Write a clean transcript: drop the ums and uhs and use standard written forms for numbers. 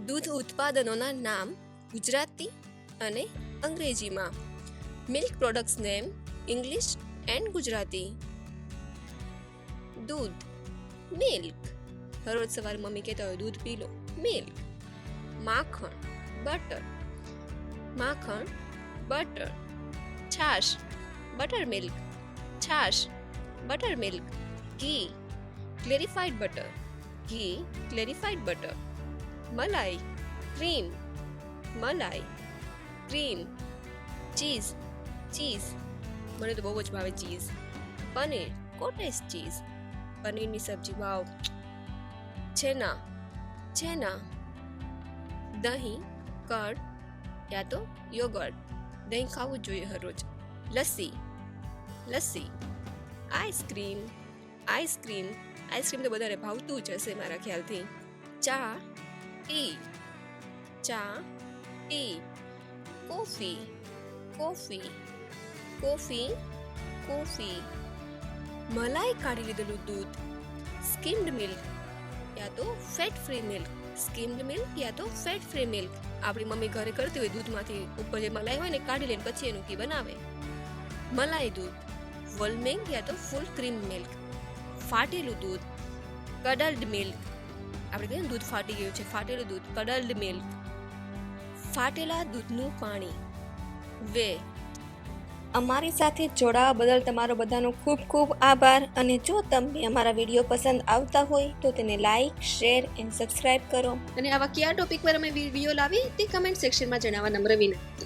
દૂધ ઉત્પાદનોના નામ ગુજરાતી અને અંગ્રેજીમાં. Milk products name English and Gujarati. દૂધ મિલ્ક, હરરોજ સવારે મમ્મી કહેતા હોય દૂધ પી લો, મિલ્ક. માખણ બટર, માખણ બટર. છાશ બટર મિલ્ક, છાશ બટર મિલ્ક. ઘી ક્લેરિફાઈડ બટર, ઘી ક્લેરિફાઈડ બટર. મલાઈ ક્રીમ, મલાઈ ક્રીમ. ચીઝ, ચીઝ મને તો બહુ જ ભાવે ચીઝ. પનીર કોટેજ ચીઝ, પનીરની સબ્જી વાવ. છેના, છેના. દહીં કર્ડ યા તો યોગર્ટ, દહીં ખાવું જ જોઈએ હરરોજ. Lassi, lassi. Ice cream, ice cream. Ice cream તો બધાને ભાવતું જ હશે મારા ખ્યાલથી. ચા ટી, ચા T. Coffee, coffee, coffee, coffee. મલાઈ કાઢી લીધેલું દૂધ, સ્કીમ્ડ મિલ્ક યા તો ફેટ ફ્રી મિલ્ક, સ્કીમ્ડ મિલ્ક યા તો ફેટ ફ્રી મિલ્ક. આપણી મમ્મી ઘરે કરતી હોય દૂધમાંથી ઉપર જે મલાઈ હોય ને કાઢી લઈને પછી એનું ઘી બનાવે. મલાઈ દૂધ, ફૂલ મિલ્ક યા તો ફૂલ ક્રીમ મિલ્ક. ફાટેલું દૂધ, કડલ્ડ મિલ્ક. આપણે કહીએ ને દૂધ ફાટી ગયું છે, ફાટેલું દૂધ, કડલ્ડ મિલ્ક. ફાટેલા દૂધનું પાણી. વે. અમારી સાથે જોડાવા બદલ તમારો બધાનો ખૂબ ખૂબ આભાર. અને જો તમને અમારા વિડીયો પસંદ આવતા હોય તો તેને લાઈક, શેર એન્ડ સબસ્ક્રાઇબ કરો. અને આવા કયા ટોપિક પર અમે વિડીયો લાવીએ તે કમેન્ટ સેક્શનમાં જણાવવા નમ્ર વિનંતી.